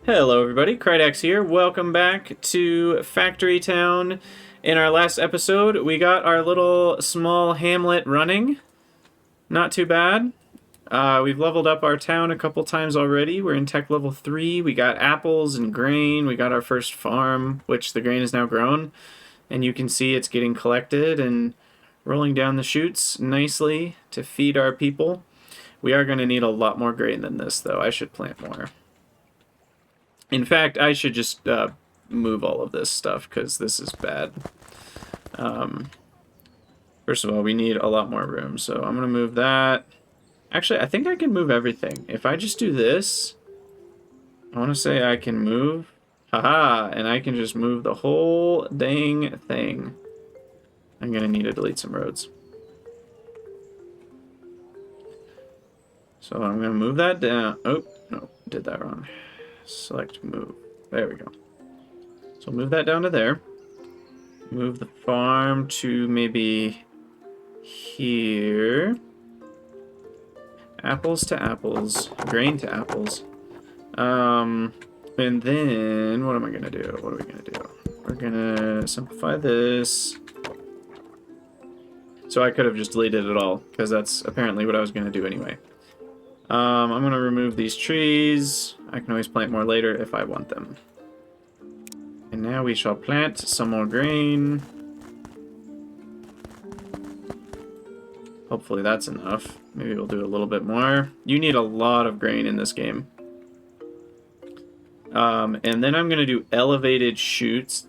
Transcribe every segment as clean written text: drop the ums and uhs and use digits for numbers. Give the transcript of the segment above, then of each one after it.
Hello everybody, Krydex here. Welcome back to Factory Town. In our last episode, we got our little small hamlet running. Not too bad. We've leveled up our town a couple times already. We're in tech level 3. We got apples and grain. We got our first farm, which the grain is now grown. And you can see it's getting collected and rolling down the chutes nicely to feed our people. We are going to need a lot more grain than this, though. I should plant more. In fact, I should just move all of this stuff because this is bad. First of all, we need a lot more room, so I'm going to move that. Actually, I think I can move everything. If I just do this, I want to say I can move. Haha, and I can just move the whole dang thing. I'm going to need to delete some roads. So I'm going to move that down. Oh, no, did that wrong. Select move. There we go. So move that down to there. Move the farm to maybe here. Apples to apples. Grain to apples. And then what am I gonna do? What are we gonna do? We're gonna simplify this. So I could have just deleted it all, because that's apparently what I was gonna do anyway. I'm gonna remove these trees. I can always plant more later if I want them. And now we shall plant some more grain. Hopefully that's enough. Maybe we'll do a little bit more. You need a lot of grain in this game. And then I'm gonna do elevated chutes.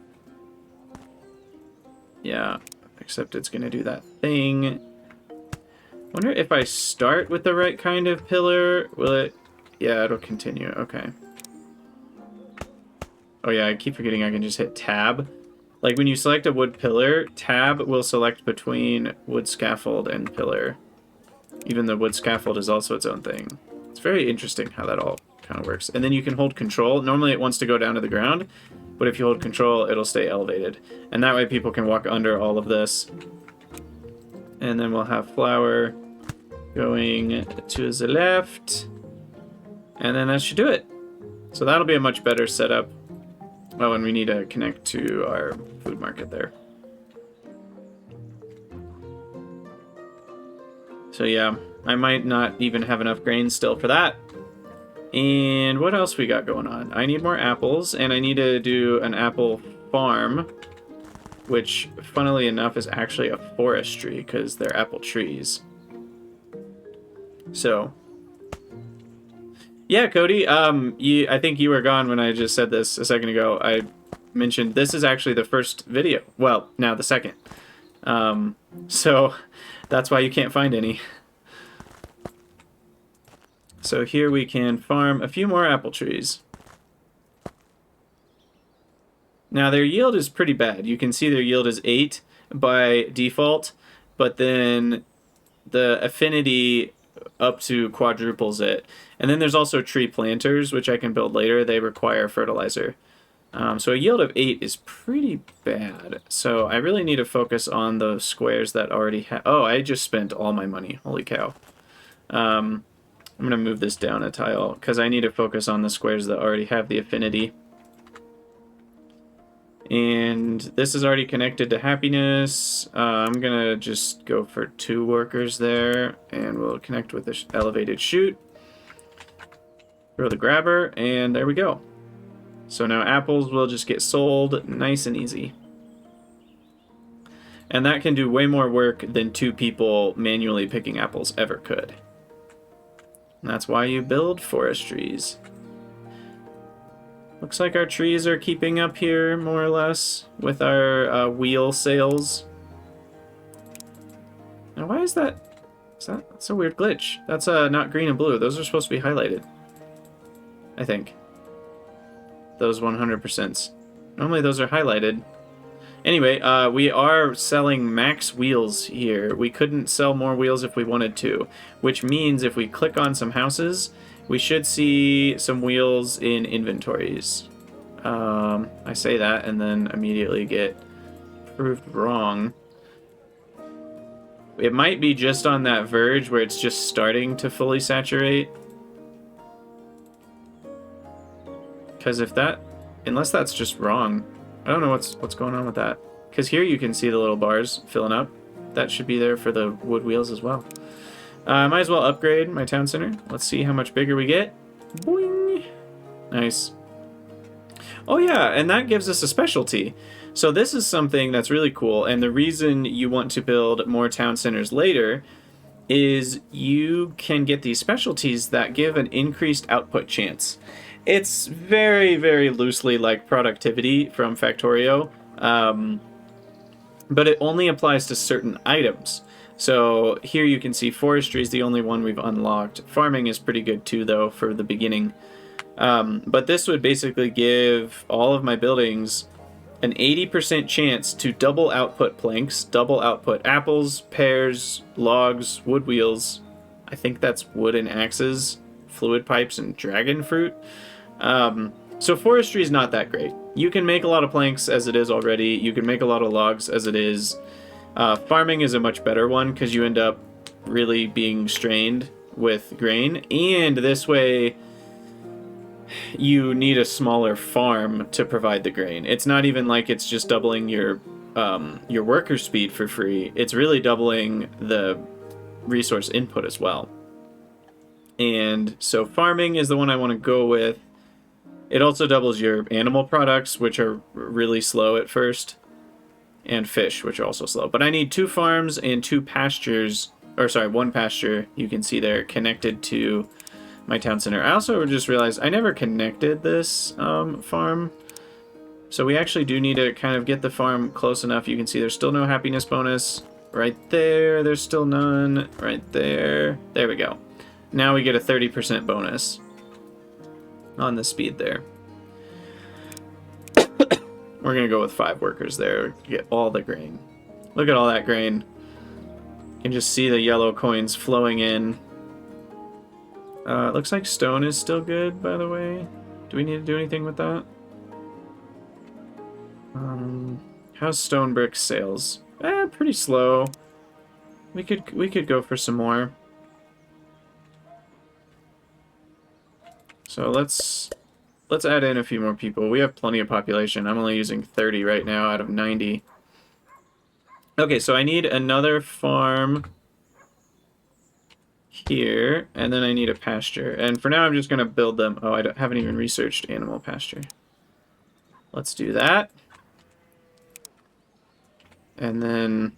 Yeah, except it's gonna do that thing. Wonder if I start with the right kind of pillar, will it? Yeah, it'll continue. Okay. Oh yeah, I keep forgetting I can just hit tab. Like when you select a wood pillar, tab will select between wood scaffold and pillar. Even though wood scaffold is also its own thing. It's very interesting how that all kind of works. And then you can hold control. Normally it wants to go down to the ground, but if you hold control, it'll stay elevated. And that way people can walk under all of this. And then we'll have flour going to the left. And then that should do it. So that'll be a much better setup. Oh, and we need to connect to our food market there. So yeah, I might not even have enough grain still for that. And what else we got going on? I need more apples, and I need to do an apple farm, which, funnily enough, is actually a forestry, because they're apple trees. So, yeah, Cody, I think you were gone when I just said this a second ago. I mentioned this is actually the first video. Well, now the second. So, that's why you can't find any. So here we can farm a few more apple trees. Now their yield is pretty bad. You can see their yield is 8 by default, but then the affinity up to quadruples it. And then there's also tree planters, which I can build later. They require fertilizer. So a yield of 8 is pretty bad. So I really need to focus on the squares that already have... Oh, I just spent all my money. Holy cow. I'm going to move this down a tile, because I need to focus on the squares that already have the affinity. And this is already connected to happiness. I'm going to just go for 2 workers there, and we'll connect with the elevated chute. Throw the grabber, and there we go. So now apples will just get sold nice and easy. And that can do way more work than 2 people manually picking apples ever could. And that's why you build forestries. Looks like our trees are keeping up here, more or less, with our wheel sails. Now, why is that? That's a weird glitch. That's not green and blue. Those are supposed to be highlighted, I think. Those 100%. Normally those are highlighted. Anyway, we are selling max wheels here. We couldn't sell more wheels if we wanted to, which means if we click on some houses, we should see some wheels in inventories. I say that and then immediately get proved wrong. It might be just on that verge where it's just starting to fully saturate. Because if that... Unless that's just wrong. I don't know what's going on with that. Because here you can see the little bars filling up. That should be there for the wood wheels as well. I might as well upgrade my town center. Let's see how much bigger we get. Boing! Nice. Oh yeah, and that gives us a specialty. So this is something that's really cool, and the reason you want to build more town centers later is you can get these specialties that give an increased output chance. It's very, very loosely like productivity from Factorio, but it only applies to certain items. So here you can see Forestry is the only one we've unlocked. Farming is pretty good too, though, for the beginning. But this would basically give all of my buildings an 80% chance to double output planks, double output apples, pears, logs, wood wheels. I think that's wooden axes, fluid pipes, and dragon fruit. So forestry is not that great. You can make a lot of planks as it is already. You can make a lot of logs as it is. Farming is a much better one because you end up really being strained with grain. And this way, you need a smaller farm to provide the grain. It's not even like it's just doubling your worker speed for free. It's really doubling the resource input as well. And so farming is the one I want to go with. It also doubles your animal products, which are really slow at first, and fish, which are also slow. But I need 2 farms and 2 pastures, or sorry, 1 pasture, you can see there, connected to my town center. I also just realized I never connected this farm. So we actually do need to kind of get the farm close enough. You can see there's still no happiness bonus. Right there, there's still none. Right there. There we go. Now we get a 30% bonus on the speed there. We're going to go with 5 workers there to get all the grain. Look at all that grain. You can just see the yellow coins flowing in. It looks like stone is still good, by the way. Do we need to do anything with that? How's stone brick sales? Pretty slow. We could go for some more. So let's add in a few more people. We have plenty of population. I'm only using 30 right now out of 90. Okay, so I need another farm here, and then I need a pasture. And for now, I'm just going to build them. Oh, I haven't even researched animal pasture. Let's do that. And then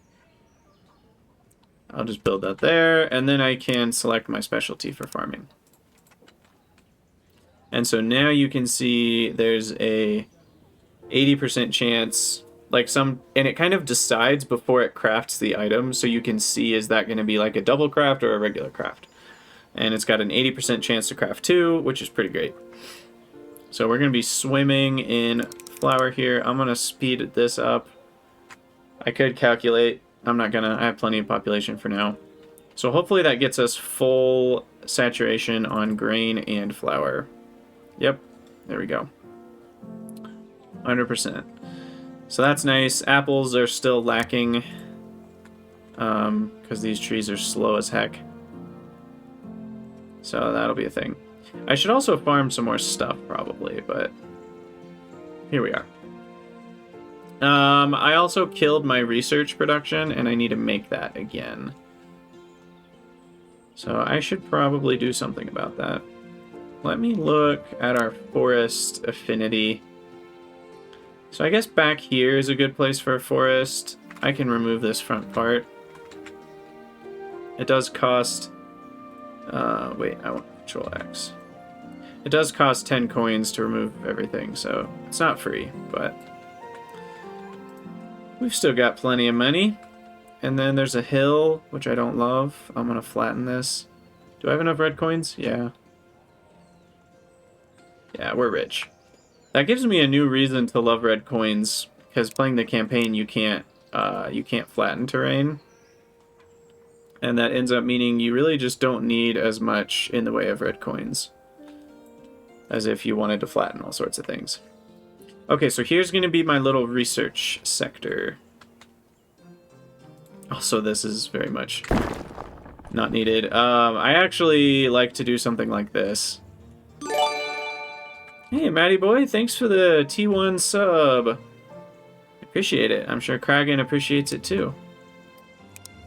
I'll just build that there, and then I can select my specialty for farming. And so now you can see there's a 80% chance, and it kind of decides before it crafts the item, so you can see is that going to be like a double craft or a regular craft. And it's got an 80% chance to craft 2, which is pretty great. So we're going to be swimming in flour here. I'm going to speed this up. I could calculate. I'm not going to. I have plenty of population for now. So hopefully that gets us full saturation on grain and flour. Yep, there we go. 100%. So that's nice. Apples are still lacking because these trees are slow as heck. So that'll be a thing. I should also farm some more stuff probably, but here we are. I also killed my research production and I need to make that again. So I should probably do something about that. Let me look at our forest affinity. So I guess back here is a good place for a forest. I can remove this front part. It does cost... wait, I want Control X. It does cost 10 coins to remove everything, so it's not free, but... we've still got plenty of money. And then there's a hill, which I don't love. I'm going to flatten this. Do I have enough red coins? Yeah. Yeah, we're rich. That gives me a new reason to love red coins, because playing the campaign you can't flatten terrain. And that ends up meaning you really just don't need as much in the way of red coins as if you wanted to flatten all sorts of things. Okay, so here's going to be my little research sector. Also, this is very much not needed. I actually like to do something like this. Hey, Matty boy, thanks for the T1 sub. Appreciate it. I'm sure Kragan appreciates it too.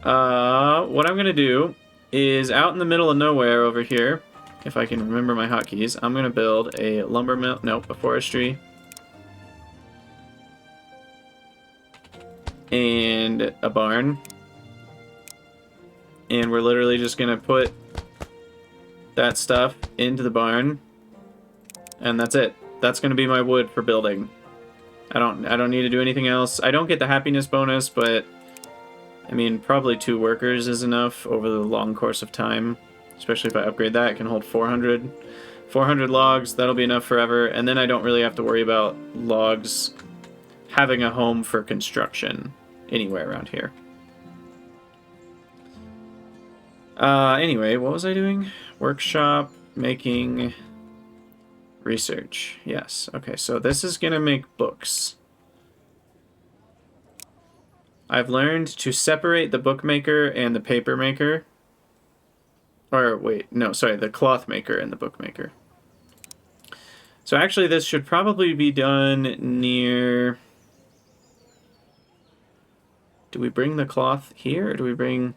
What I'm gonna do is out in the middle of nowhere over here, if I can remember my hotkeys, I'm gonna build a lumber mill. Nope, a forestry. And a barn. And we're literally just gonna put that stuff into the barn. And that's it. That's gonna be my wood for building. I don't need to do anything else. I don't get the happiness bonus, but I mean, probably 2 workers is enough over the long course of time. Especially if I upgrade that, it can hold 400. 400 logs, that'll be enough forever. And then I don't really have to worry about logs having a home for construction anywhere around here. Anyway, what was I doing? Workshop, making, research. Yes, okay, so this is gonna make books. I've learned to separate the bookmaker and the paper maker. Or, wait, no, sorry, the cloth maker and the bookmaker. So actually this should probably be done near... Do we bring the cloth here, or do we bring...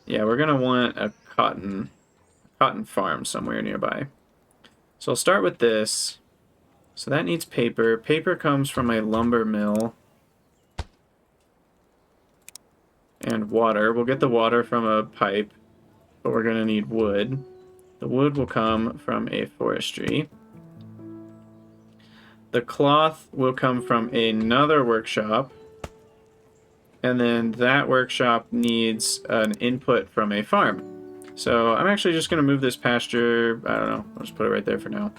Yeah, we're going to want a cotton farm somewhere nearby. So I'll start with this. So that needs paper. Paper comes from a lumber mill. And water. We'll get the water from a pipe, but we're going to need wood. The wood will come from a forestry. The cloth will come from another workshop. And then that workshop needs an input from a farm. So I'm actually just going to move this pasture. I don't know. I'll just put it right there for now.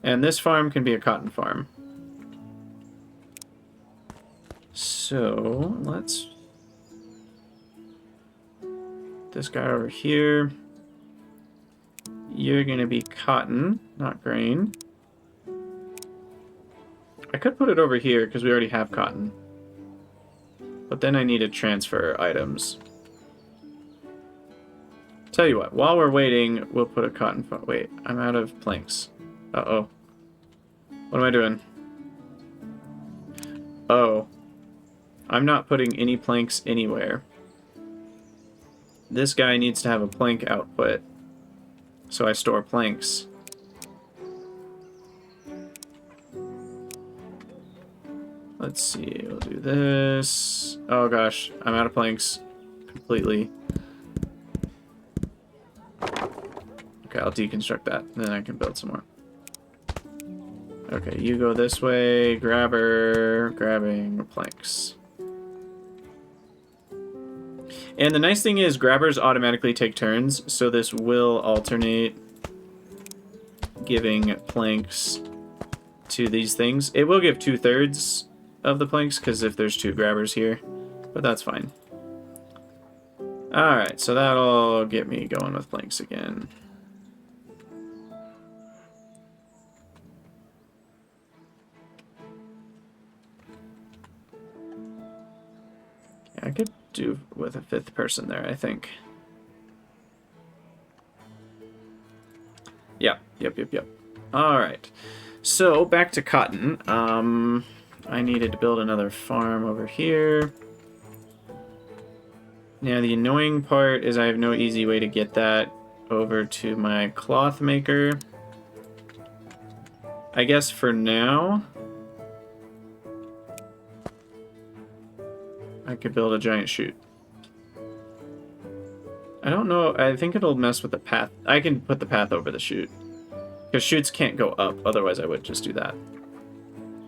And this farm can be a cotton farm. So let's... This guy over here. You're going to be cotton, not grain. I could put it over here because we already have cotton. But then I need to transfer items. Tell you what, while we're waiting, we'll put a cotton farm. Wait, I'm out of planks. Uh-oh. What am I doing? Oh. I'm not putting any planks anywhere. This guy needs to have a plank output. So I store planks. Let's see, we'll do this. Oh gosh, I'm out of planks completely. Okay, I'll deconstruct that, and then I can build some more. Okay, you go this way, grabbing planks. And the nice thing is grabbers automatically take turns, so this will alternate giving planks to these things. It will give 2/3 of the planks, because if there's 2 grabbers here, but that's fine. Alright, so that'll get me going with planks again. I could do with a 5th person there, I think. Yep. Alright. So, back to cotton. I needed to build another farm over here. Now, the annoying part is I have no easy way to get that over to my cloth maker. I guess for now, I could build a giant chute. I don't know, I think it'll mess with the path. I can put the path over the chute. Because chutes can't go up, otherwise I would just do that.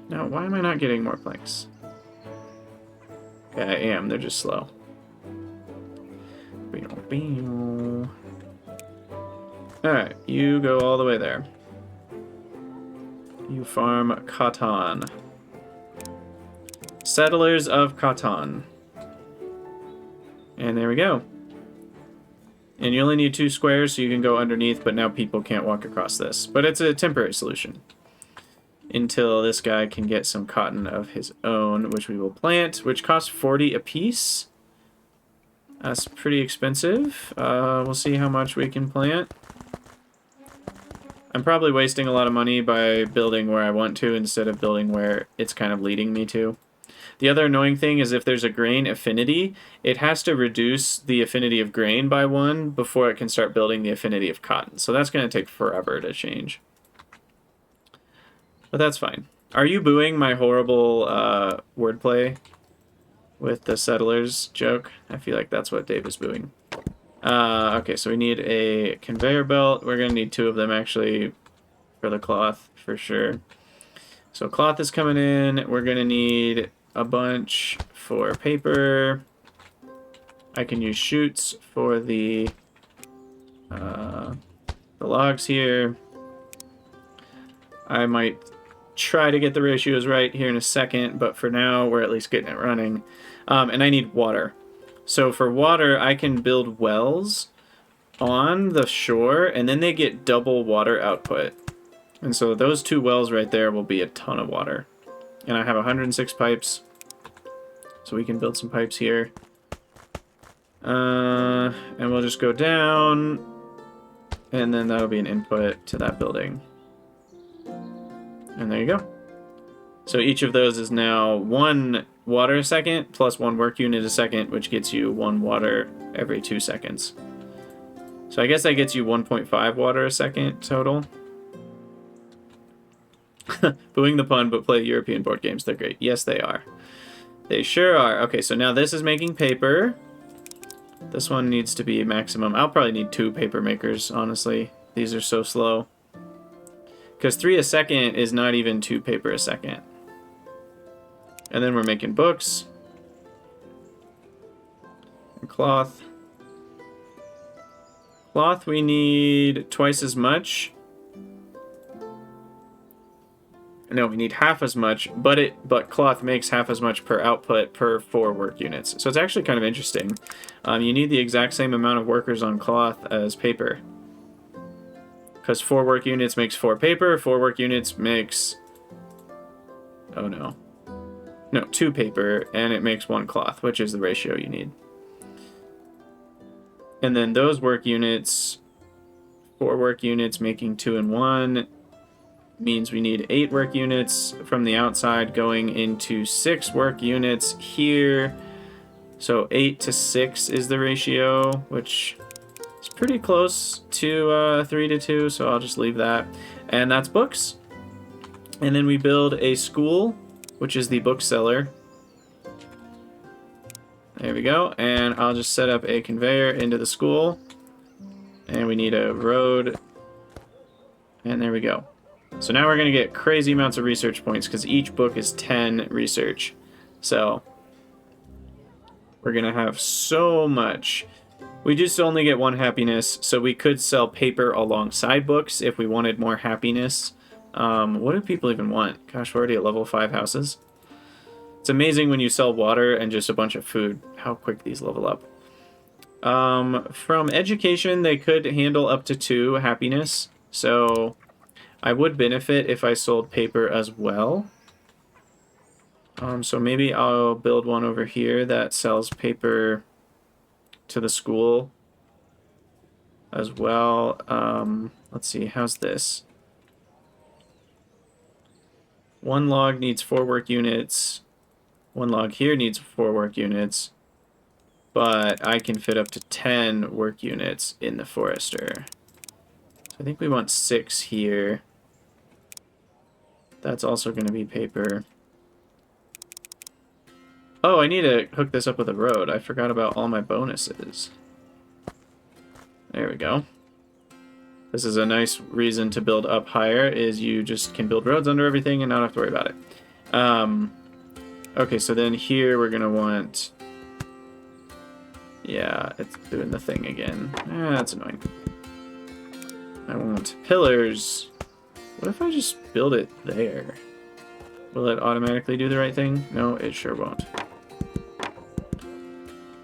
Now, why am I not getting more planks? Okay, I am, they're just slow. Alright, you go all the way there. You farm cotton. Settlers of Cotton. And there we go. And you only need 2 squares, so you can go underneath, but now people can't walk across this. But it's a temporary solution. Until this guy can get some cotton of his own, which we will plant, which costs 40 apiece. That's pretty expensive. We'll see how much we can plant. I'm probably wasting a lot of money by building where I want to instead of building where it's kind of leading me to. The other annoying thing is if there's a grain affinity, it has to reduce the affinity of grain by 1 before it can start building the affinity of cotton. So that's going to take forever to change. But that's fine. Are you booing my horrible wordplay with the settlers joke? I feel like that's what Dave is booing. Okay, so we need a conveyor belt. We're going to need 2 of them, actually, for the cloth, for sure. So cloth is coming in. We're going to need a bunch for paper. I can use chutes for the logs here. I might try to get the ratios right here in a second, but for now, we're at least getting it running. And I need water. So for water, I can build wells on the shore, and then they get double water output. And so those 2 wells right there will be a ton of water. And I have 106 pipes, so we can build some pipes here. And we'll just go down, and then that'll be an input to that building. And there you go. So each of those is now 1 water a second plus 1 work unit a second, which gets you 1 water every 2 seconds. So I guess that gets you 1.5 water a second total. Booing the pun, but play European board games. They're great. Yes, they are. They sure are. Okay, so now this is making paper. This one needs to be maximum. I'll probably need 2 paper makers, honestly. These are so slow. Because 3 a second is not even 2 paper a second. And then we're making books. And cloth. Cloth we need twice as much. No, we need half as much, but cloth makes half as much per output per 4 work units. So it's actually kind of interesting. You need the exact same amount of workers on cloth as paper. Because 4 work units makes 4 paper, 4 work units makes... Oh no. No, 2 paper, and it makes 1 cloth, which is the ratio you need. And then those work units, 4 work units making 2 and 1, means we need 8 work units from the outside going into 6 work units here. So 8 to 6 is the ratio, which is pretty close to 3 to 2, so I'll just leave that. And that's books. And then we build a school, which is the bookseller. There we go. And I'll just set up a conveyor into the school. And we need a road. And there we go. So now we're going to get crazy amounts of research points because each book is 10 research. So we're going to have so much. We just only get 1 happiness, so we could sell paper alongside books if we wanted more happiness. What do people even want? Gosh, we're already at level 5 houses. It's amazing when you sell water and just a bunch of food, how quick these level up. From education, they could handle up to 2 happiness, so I would benefit if I sold paper as well. So maybe I'll build one over here that sells paper to the school as well. Let's see, how's this? 1 log needs 4 work units. 1 log here needs 4 work units. But I can fit up to 10 work units in the forester. So I think we want 6 here. That's also going to be paper. Oh, I need to hook this up with a road. I forgot about all my bonuses. There we go. This is a nice reason to build up higher, is you just can build roads under everything and not have to worry about it. Okay, so then here we're going to want... Yeah, it's doing the thing again. That's annoying. I want pillars. What if I just build it there? Will it automatically do the right thing? No, it sure won't.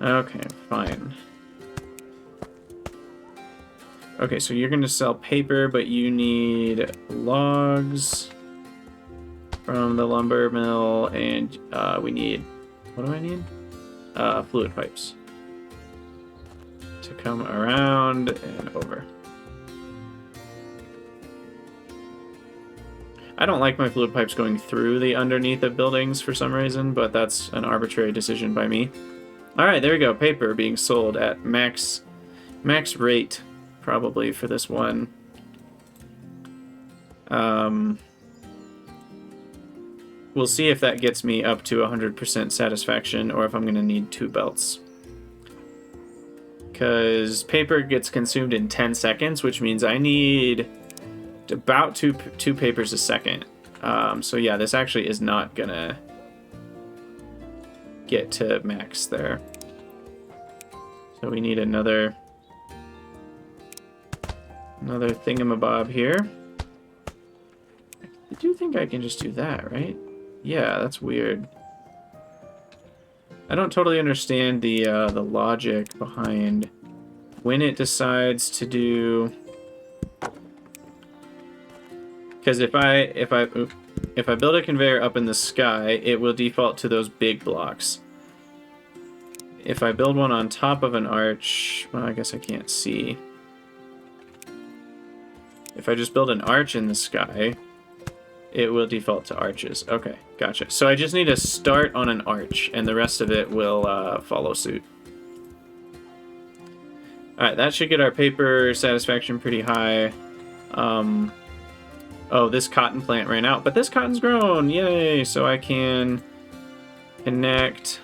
Okay, fine. Okay, so you're going to sell paper, but you need logs from the lumber mill, and we need... What do I need? Fluid pipes. To come around and over. I don't like my fluid pipes going through the underneath of buildings for some reason, but that's an arbitrary decision by me. Alright, there we go. Paper being sold at max rate, probably, for this one. We'll see if that gets me up to 100% satisfaction, or if I'm going to need 2 belts. Because paper gets consumed in 10 seconds, which means I need about two papers a second. So yeah, this actually is not going to get to max there. So we need another thingamabob here. I do think I can just do that, right? Yeah, that's weird. I don't totally understand the logic behind when it decides to do. Because if I build a conveyor up in the sky, it will default to those big blocks. If I build one on top of an arch, well, I guess I can't see. If I just build an arch in the sky, it will default to arches. Okay, gotcha. So I just need to start on an arch, and the rest of it will follow suit. Alright, that should get our paper satisfaction pretty high. Oh, this cotton plant ran out, but this cotton's grown! Yay! So I can connect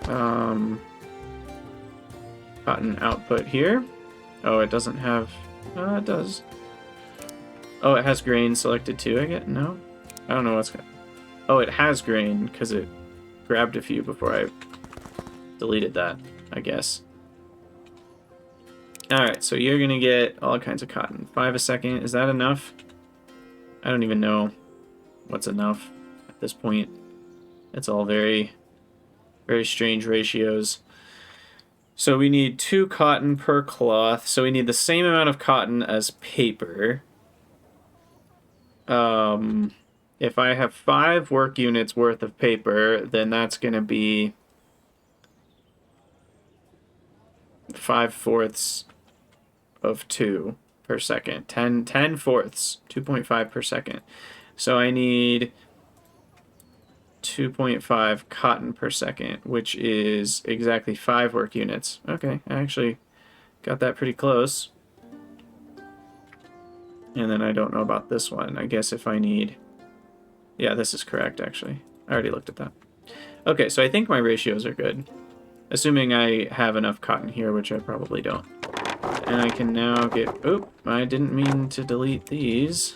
cotton output here. Oh, it doesn't have... it does. Oh, it has grain selected too, I get? No? I don't know what's... Oh, it has grain, because it grabbed a few before I deleted that, I guess. Alright, so you're gonna get all kinds of cotton. 5 a second, is that enough? I don't even know what's enough at this point. It's all very, very strange ratios. So we need 2 cotton per cloth, so we need the same amount of cotton as paper. If I have 5 work units worth of paper, then that's going to be 5/4 of 2 per second. 10 fourths, 2.5 per second. So I need 2.5 cotton per second, which is exactly 5 work units. Okay, I actually got that pretty close. And then I don't know about this one. I guess if I need... Yeah, this is correct, actually. I already looked at that. Okay, so I think my ratios are good. Assuming I have enough cotton here, which I probably don't. And I can now get... Oop, I didn't mean to delete these.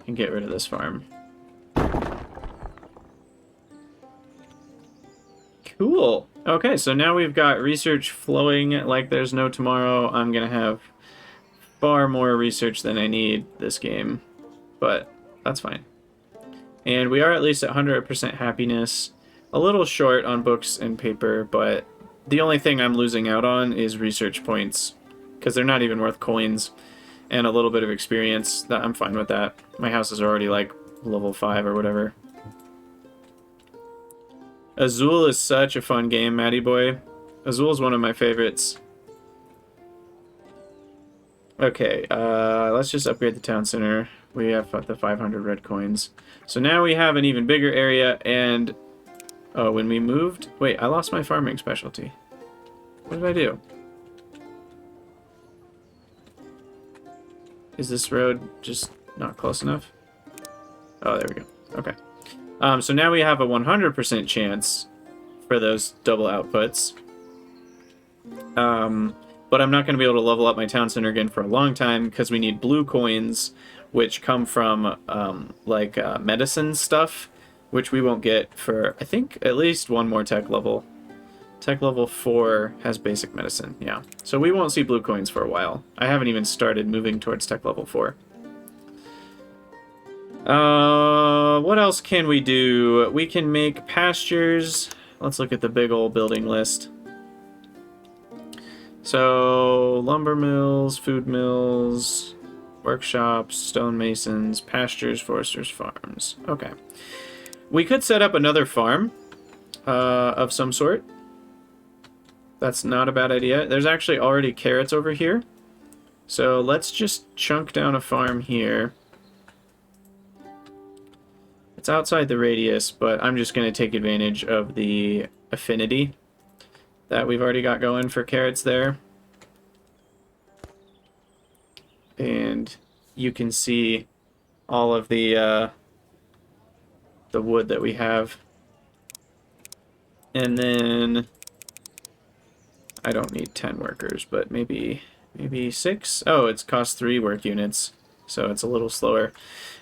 And get rid of this farm. Cool. Okay, so now we've got research flowing like there's no tomorrow. I'm going to have far more research than I need this game, but that's fine. And we are at least at 100% happiness. A little short on books and paper, but the only thing I'm losing out on is research points, because they're not even worth coins, and a little bit of experience. That I'm fine with that. My house is already like level 5 or whatever. Azul is such a fun game, Matty boy. Azul is one of my favorites. Okay, let's just upgrade the town center. We have the 500 red coins. So now we have an even bigger area, and... Oh, when we moved... Wait, I lost my farming specialty. What did I do? Is this road just not close enough? Oh, there we go. Okay. So now we have a 100% chance for those double outputs. But I'm not going to be able to level up my town center again for a long time because we need blue coins, which come from medicine stuff, which we won't get for, I think, at least one more tech level. Tech level 4 has basic medicine, yeah. So we won't see blue coins for a while. I haven't even started moving towards tech level 4. What else can we do? We can make pastures. Let's look at the big old building list. So, lumber mills, food mills, workshops, stonemasons, pastures, foresters, farms. Okay. We could set up another farm of some sort. That's not a bad idea. There's actually already carrots over here. So let's just chunk down a farm here. It's outside the radius, but I'm just going to take advantage of the affinity that we've already got going for carrots there. And you can see all of the wood that we have. And then I don't need 10 workers, but maybe 6. Oh, it's cost 3 work units, so it's a little slower.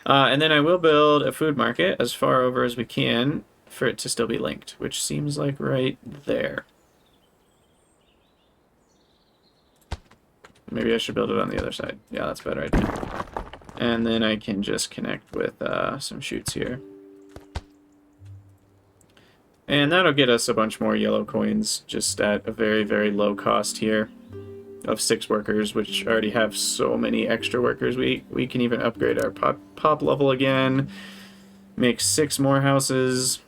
And then I will build a food market as far over as we can for it to still be linked, which seems like right there. Maybe I should build it on the other side. Yeah, that's a better idea. And then I can just connect with some chutes here. And that'll get us a bunch more yellow coins just at a very, very low cost here of 6 workers, which already have so many extra workers. We can even upgrade our pop level again, make 6 more houses.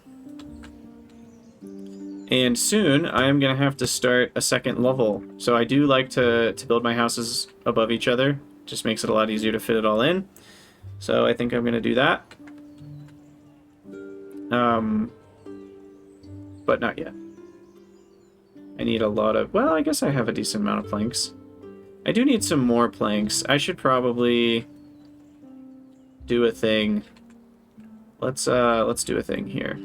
And soon I'm going to have to start a second level. So I do like to build my houses above each other. Just makes it a lot easier to fit it all in. So I think I'm going to do that. But not yet. I need a lot of... Well, I guess I have a decent amount of planks. I do need some more planks. I should probably do a thing. Let's do a thing here.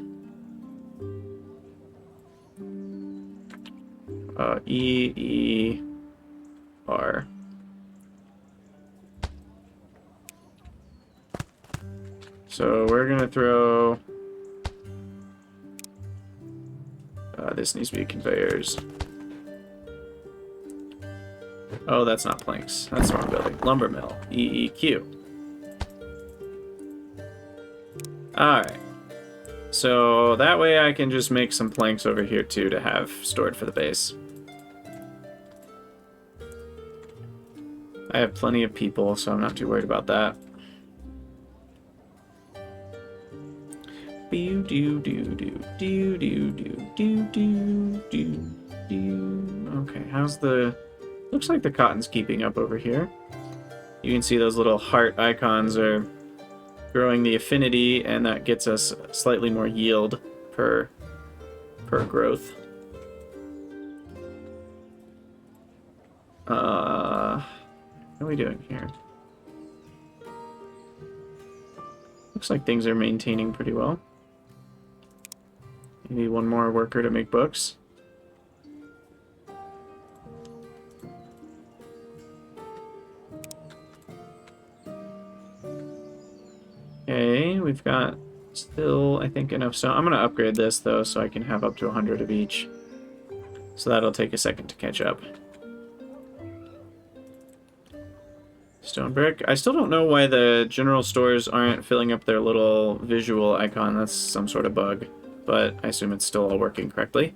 E-E-R. So we're gonna throw... this needs to be conveyors. Oh, that's not planks. That's the wrong building. Lumber mill. EEQ. Alright. So that way I can just make some planks over here too to have stored for the base. I have plenty of people, so I'm not too worried about that. Okay, how's the... Looks like the cotton's keeping up over here. You can see those little heart icons are growing the affinity, and that gets us slightly more yield per growth. What are we doing here? Looks like things are maintaining pretty well. Maybe one more worker to make books. Okay, we've got still, I think, enough. So I'm going to upgrade this, though, so I can have up to 100 of each. So that'll take a second to catch up. Stone brick. I still don't know why the general stores aren't filling up their little visual icon. That's some sort of bug, but I assume it's still all working correctly.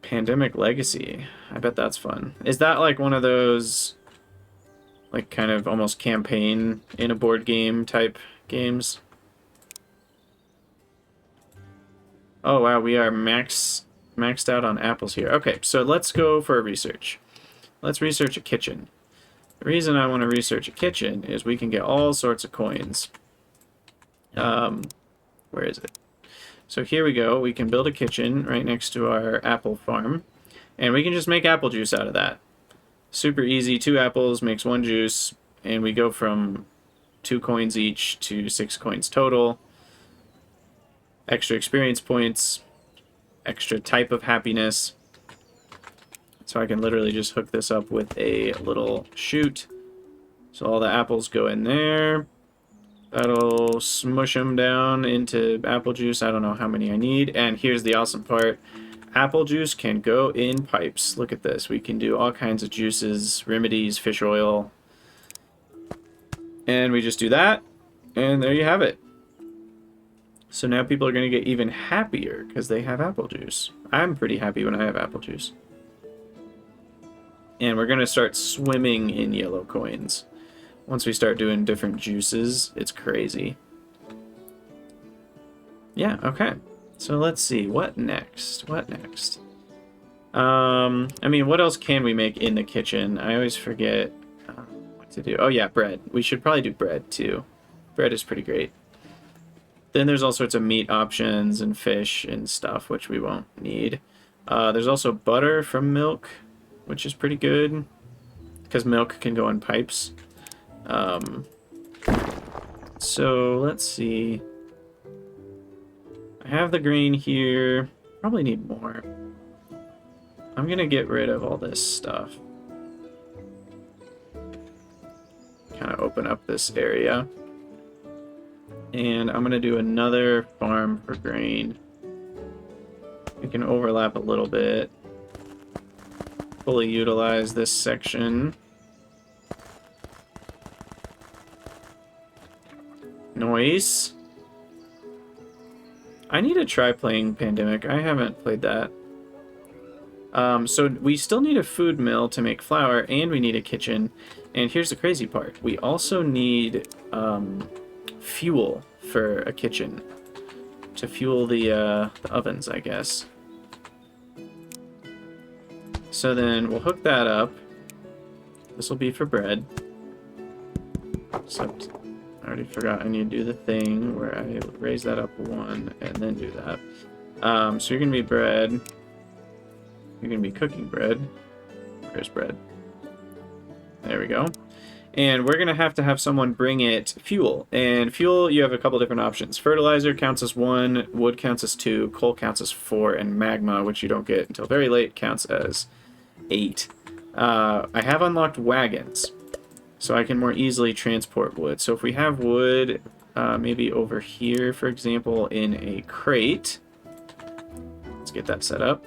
Pandemic Legacy. I bet that's fun. Is that like one of those, like, kind of almost campaign in a board game type games? Oh wow, we are maxed out on apples here. Okay, so let's go for a research. Let's research a kitchen. The reason I want to research a kitchen is we can get all sorts of coins. Where is it? So here we go. We can build a kitchen right next to our apple farm. And we can just make apple juice out of that. Super easy. 2 apples makes 1 juice. And we go from 2 coins each to 6 coins total. Extra experience points. Extra type of happiness. So I can literally just hook this up with a little chute. So all the apples go in there. That'll smush them down into apple juice. I don't know how many I need. And here's the awesome part. Apple juice can go in pipes. Look at this. We can do all kinds of juices, remedies, fish oil. And we just do that. And there you have it. So now people are going to get even happier because they have apple juice. I'm pretty happy when I have apple juice. And we're going to start swimming in yellow coins. Once we start doing different juices, it's crazy. Yeah, okay. So let's see. What next? What next? I mean, what else can we make in the kitchen? I always forget what to do. Oh yeah, bread. We should probably do bread too. Bread is pretty great. Then there's all sorts of meat options and fish and stuff, which we won't need. There's also butter from milk, which is pretty good, because milk can go in pipes. So let's see. I have the grain here. Probably need more. I'm gonna get rid of all this stuff. Kind of open up this area. And I'm gonna do another farm for grain. We can overlap a little bit. Fully utilize this section. Noise. I need to try playing Pandemic. I haven't played that. So we still need a food mill to make flour, and we need a kitchen. And here's the crazy part. We also need fuel for a kitchen. To fuel the ovens, I guess. So then we'll hook that up. This will be for bread. Except I already forgot I need to do the thing where I raise that up one and then do that. So you're going to be bread. You're going to be cooking bread. Where's bread? There we go. And we're going to have someone bring it fuel. And fuel, you have a couple different options. Fertilizer counts as 1, wood counts as 2, coal counts as 4, and magma, which you don't get until very late, counts as 8. I have unlocked wagons, so I can more easily transport wood. So if we have wood, maybe over here, for example, in a crate. Let's get that set up.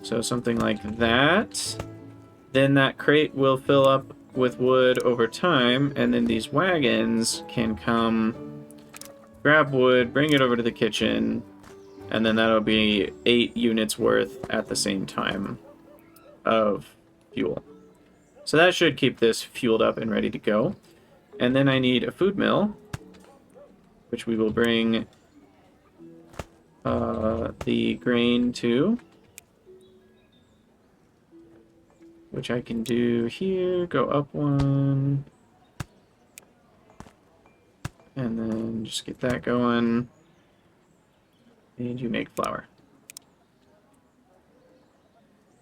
So something like that. Then that crate will fill up with wood over time, and then these wagons can come, grab wood, bring it over to the kitchen, and then that'll be 8 units worth at the same time of fuel. So that should keep this fueled up and ready to go. And then I need a food mill, which we will bring the grain to. Which I can do here, go up one. And then just get that going. And you make flour.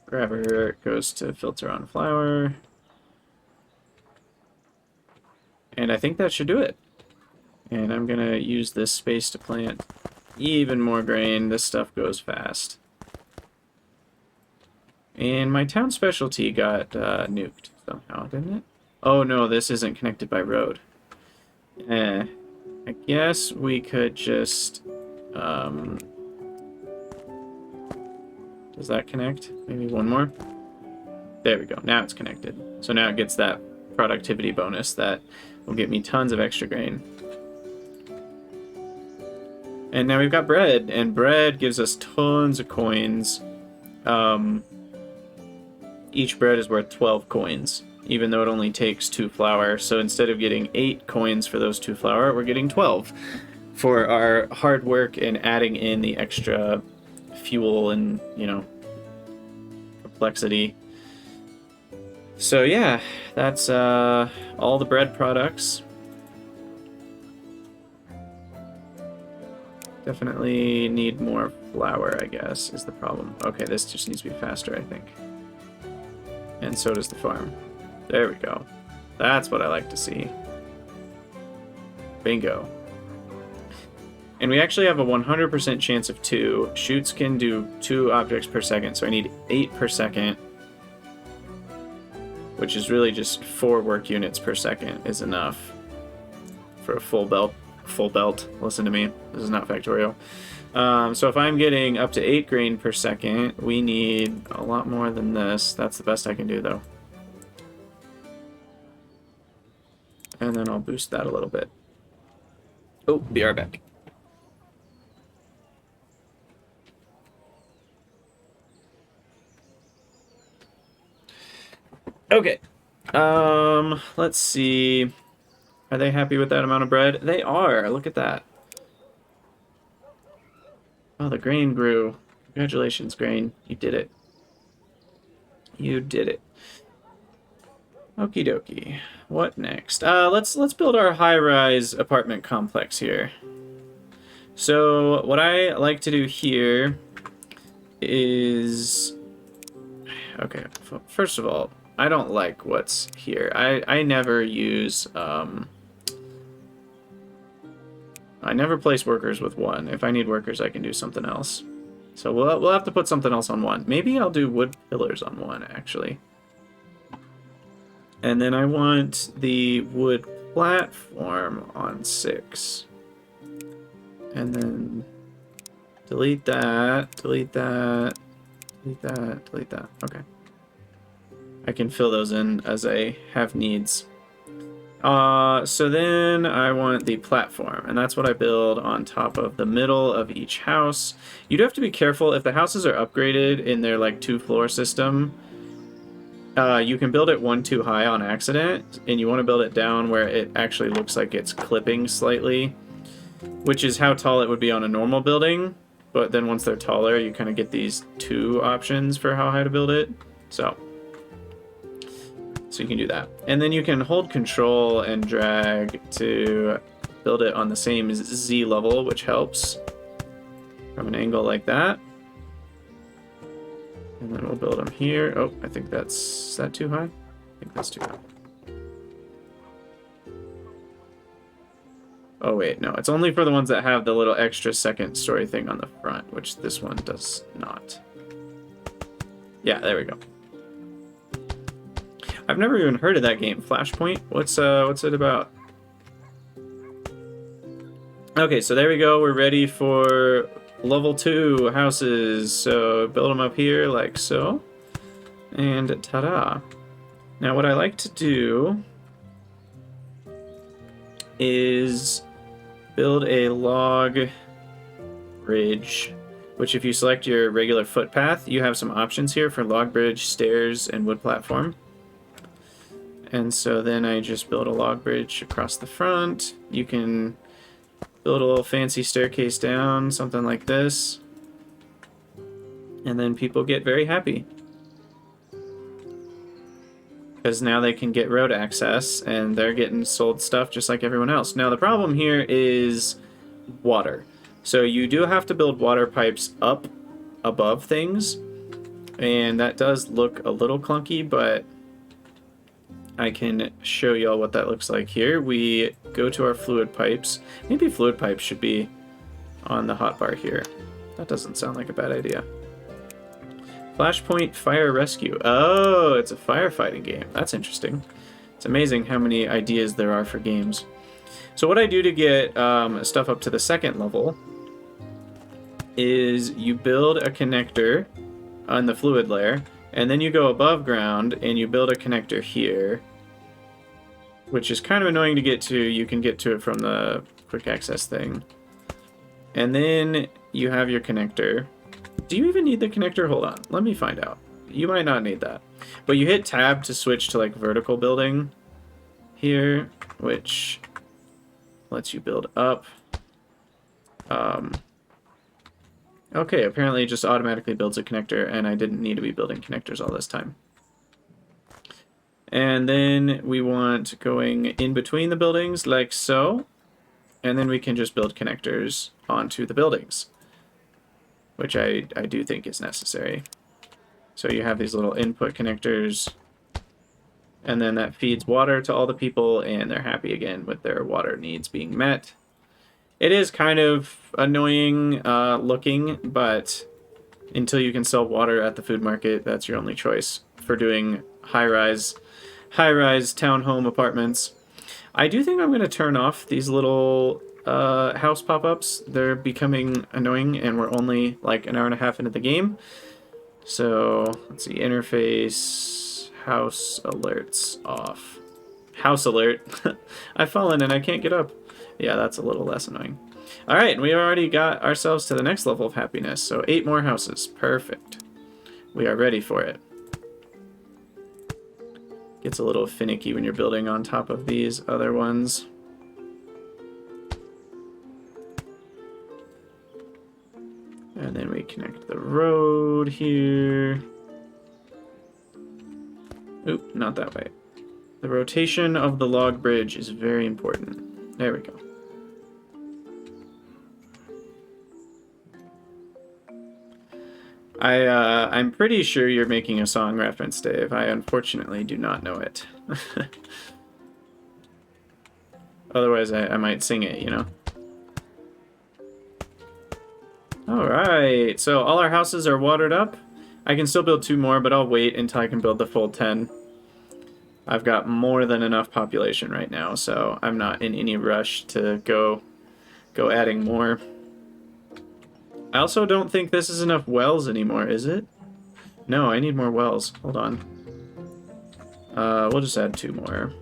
Grabber goes to filter on flour. And I think that should do it. And I'm gonna use this space to plant even more grain. This stuff goes fast. And my town specialty got nuked somehow, didn't it? Oh no, this isn't connected by road. I guess we could just... does that connect? Maybe one more? There we go. Now it's connected. So now it gets that productivity bonus that will get me tons of extra grain. And now we've got bread, and bread gives us tons of coins. Each bread is worth 12 coins, even though it only takes 2 flour. So instead of getting 8 coins for those 2 flour, we're getting 12 for our hard work and adding in the extra fuel and, you know, complexity. So yeah, that's all the bread products. Definitely need more flour, I guess, is the problem. Okay, this just needs to be faster, I think. And so does the farm. There we go. That's what I like to see. Bingo. And we actually have a 100% chance of 2. Shoots can do 2 objects per second, so I need 8 per second. Which is really just 4 work units per second is enough for a full belt. Full belt. Listen to me. This is not Factorial. So if I'm getting up to 8 grain per second, we need a lot more than this. That's the best I can do, though. And then I'll boost that a little bit. Oh, be right back. Okay. Let's see. Are they happy with that amount of bread? They are. Look at that. Oh, the grain grew Congratulations, Grain. You did it. You did it. Okie dokie. What next? Let's build our high-rise apartment complex here. So what I like to do here is... Okay, first of all, I don't like what's here. I never use... I never place workers with one. If I need workers, I can do something else. So we'll have to put something else on one. Maybe I'll do wood pillars on one, actually. And then I want the wood platform on 6. And then delete that, delete that, delete that, delete that. Okay. I can fill those in as I have needs. So then I want the platform, and that's what I build on top of the middle of each house. You do have to be careful if the houses are upgraded in their like 2-floor system. You can build it 1 too high on accident, and you want to build it down where it actually looks like it's clipping slightly, which is how tall it would be on a normal building. But then once they're taller, you kind of get these 2 options for how high to build it. So you can do that. And then you can hold control and drag to build it on the same Z level, which helps from an angle like that. And then we'll build them here. Oh, I think is that too high? I think that's too high. Oh wait, no, it's only for the ones that have the little extra second story thing on the front, which this one does not. Yeah, there we go. I've never even heard of that game, Flashpoint. What's it about? Okay, so there we go. We're ready for level 2 houses. So build them up here like so. And ta-da. Now what I like to do is build a log bridge, which if you select your regular footpath, you have some options here for log bridge, stairs, and wood platform. And so then I just build a log bridge across the front. You can build a little fancy staircase down, something like this. And then people get very happy, because now they can get road access and they're getting sold stuff just like everyone else. Now the problem here is water. So you do have to build water pipes up above things, and that does look a little clunky, but I can show y'all what that looks like here. We go to our fluid pipes. Maybe fluid pipes should be on the hotbar here. That doesn't sound like a bad idea. Flashpoint Fire Rescue. Oh, it's a firefighting game. That's interesting. It's amazing how many ideas there are for games. So what I do to get stuff up to the 2nd level is you build a connector on the fluid layer, and then you go above ground and you build a connector here, which is kind of annoying to get to. You can get to it from the quick access thing. And then you have your connector. Do you even need the connector? Hold on, let me find out. You might not need that. But you hit tab to switch to like vertical building here, which lets you build up. Okay, apparently it just automatically builds a connector, and I didn't need to be building connectors all this time. And then we want going in between the buildings like so, and then we can just build connectors onto the buildings, which I do think is necessary. So you have these little input connectors, and then that feeds water to all the people, and they're happy again with their water needs being met. It is kind of annoying looking, but until you can sell water at the food market, that's your only choice for doing high-rise townhome apartments. I do think I'm going to turn off these little house pop-ups. They're becoming annoying, and we're only like an hour and a half into the game. So let's see, interface, house alerts off. House alert. I've fallen and I can't get up. Yeah, that's a little less annoying. All right, we already got ourselves to the next level of happiness. So 8 more houses. Perfect. We are ready for it. Gets a little finicky when you're building on top of these other ones. And then we connect the road. road here. Oop, not that way. The rotation of the log bridge is very important. There we go. I'm pretty sure you're making a song reference, Dave. I unfortunately do not know it. Otherwise, I might sing it, you know? Alright, so all our houses are watered up. I can still build 2 more, but I'll wait until I can build the full 10. I've got more than enough population right now, so I'm not in any rush to go adding more. I also don't think this is enough wells anymore, is it? No, I need more wells. Hold on. We'll just add 2 more.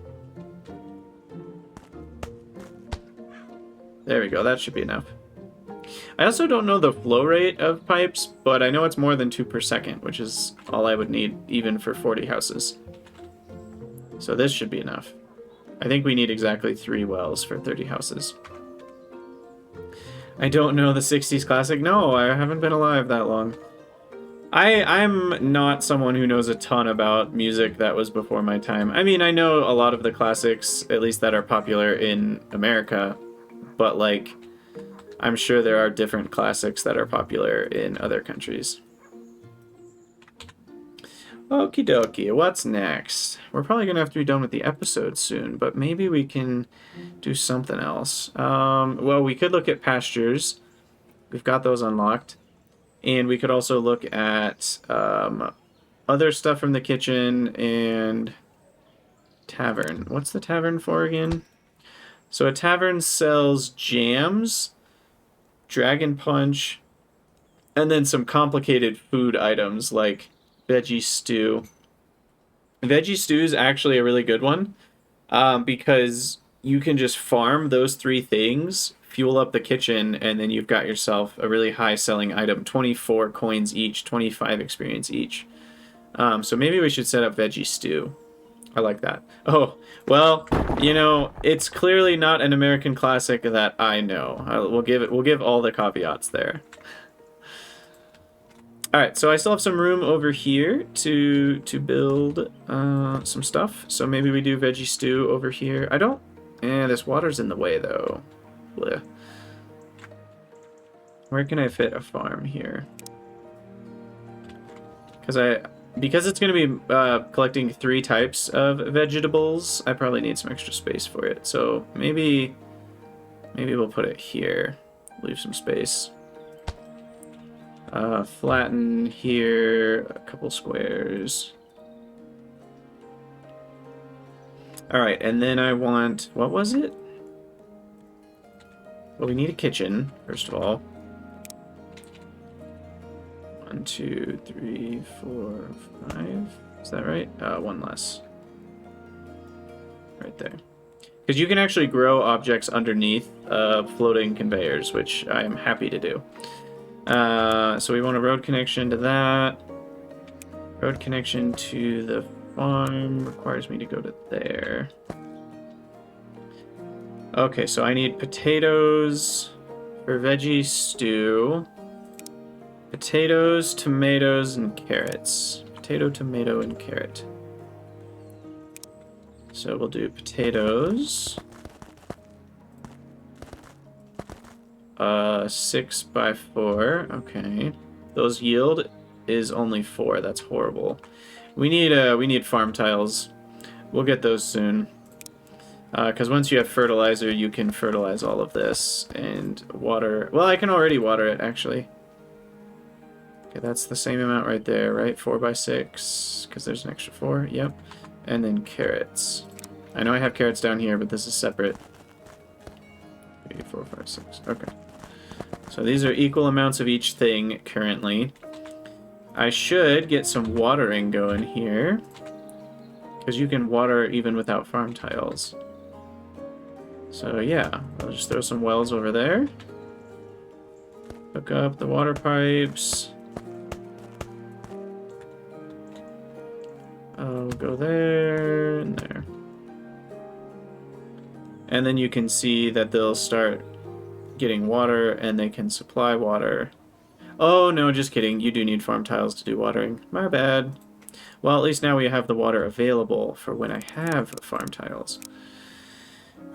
There we go, that should be enough. I also don't know the flow rate of pipes, but I know it's more than 2 per second, which is all I would need even for 40 houses. So this should be enough. I think we need exactly 3 wells for 30 houses. I don't know the 60s classic. No, I haven't been alive that long. I'm not someone who knows a ton about music that was before my time. I mean, I know a lot of the classics, at least that are popular in America, but like, I'm sure there are different classics that are popular in other countries. Okie dokie, what's next? We're probably going to have to be done with the episode soon, but maybe we can do something else. Well, we could look at pastures. We've got those unlocked. And we could also look at other stuff from the kitchen and tavern. What's the tavern for again? So a tavern sells jams, dragon punch, and then some complicated food items like veggie stew. Veggie stew is actually a really good one because you can just farm those 3 things, fuel up the kitchen, and then you've got yourself a really high selling item. 24 coins each, 25 experience each. So maybe we should set up veggie stew. I like that. Oh, well, you know, it's clearly not an American classic that I know. We'll give all the caveats there. Alright, so I still have some room over here to build some stuff. So maybe we do veggie stew over here. I don't... this water's in the way, though. Blech. Where can I fit a farm here? Because it's going to be collecting 3 types of vegetables, I probably need some extra space for it. So maybe we'll put it here. Leave some space. Flatten here, a couple squares. Alright, and then I want... what was it? Well, we need a kitchen, first of all. 1, 2, 3, 4, 5. Is that right? 1 less. Right there. Because you can actually grow objects underneath floating conveyors, which I am happy to do. So we want a road connection to that. Road connection to the farm requires me to go to there. Okay, so I need potatoes for veggie stew. Potatoes, tomatoes, and carrots. Potato, tomato, and carrot. So we'll do potatoes. 6 by 4. Okay. Those yield is only 4. That's horrible. We need farm tiles. We'll get those soon. Because once you have fertilizer, you can fertilize all of this and water. Well, I can already water it, actually. Okay, that's the same amount right there, right? 4 by 6, because there's an extra 4. Yep. And then carrots. I know I have carrots down here, but this is separate. 3, 4, 5, 6. Okay. So these are equal amounts of each thing currently. I should get some watering going here, because you can water even without farm tiles. So yeah, I'll just throw some wells over there. Hook up the water pipes. I'll go there and there. And then you can see that they'll start getting water and they can supply water. Oh, no, just kidding. You do need farm tiles to do watering. My bad. Well, at least now we have the water available for when I have farm tiles.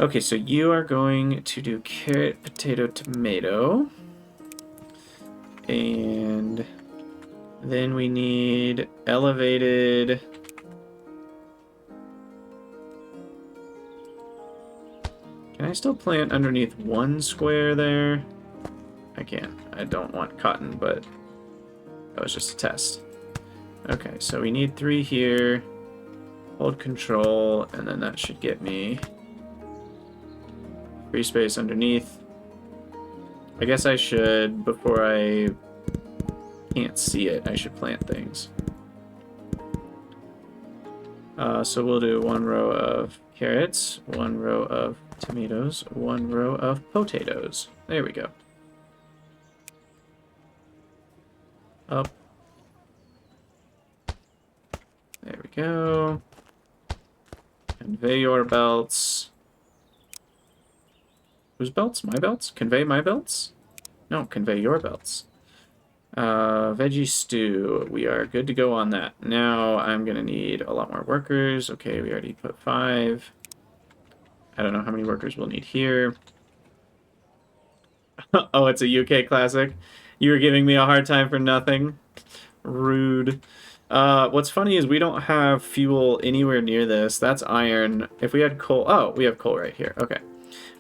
Okay, so you are going to do carrot, potato, tomato. And then we need elevated... Can I still plant underneath one square there? I can. I don't want cotton, but that was just a test. Okay, so we need 3 here. Hold control, and then that should get me free space underneath. I guess I should, before I can't see it, I should plant things. So we'll do 1 row of carrots, 1 row of tomatoes, 1 row of potatoes. There we go. Up. There we go. Convey your belts. Whose belts? My belts? Convey my belts? No, convey your belts. Veggie stew. We are good to go on that. Now I'm going to need a lot more workers. Okay, we already put 5. I don't know how many workers we'll need here. Oh, it's a UK classic. You were giving me a hard time for nothing. Rude. What's funny is we don't have fuel anywhere near this. That's iron. If we had coal... Oh, we have coal right here. Okay.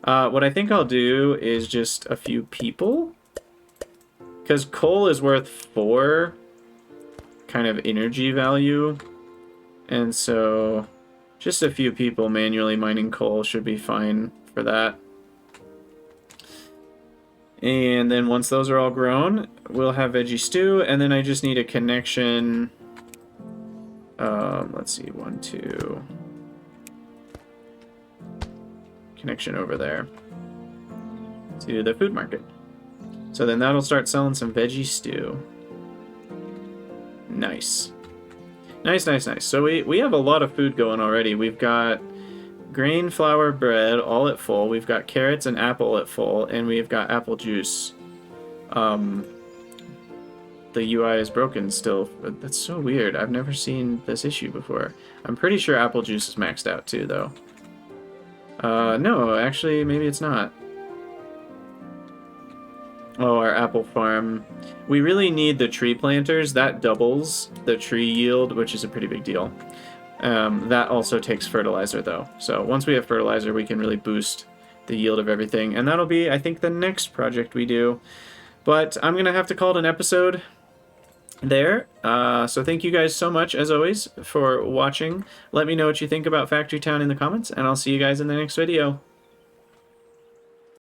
What I think I'll do is just a few people. Because coal is worth 4 kind of energy value. And so just a few people manually mining coal should be fine for that. And then once those are all grown, we'll have veggie stew. And then I just need a connection. Let's see, 1, 2. Connection over there to the food market. So then that'll start selling some veggie stew. Nice. Nice, nice, nice. So we have a lot of food going already. We've got grain, flour, bread, all at full. We've got carrots and apple at full, and we've got apple juice. The UI is broken still. That's so weird. I've never seen this issue before. I'm pretty sure apple juice is maxed out too, though. No, actually, maybe it's not. Oh, our apple farm. We really need the tree planters. That doubles the tree yield, which is a pretty big deal. That also takes fertilizer, though. So once we have fertilizer, we can really boost the yield of everything. And that'll be, I think, the next project we do. But I'm going to have to call it an episode there. So thank you guys so much, as always, for watching. Let me know what you think about Factory Town in the comments, and I'll see you guys in the next video.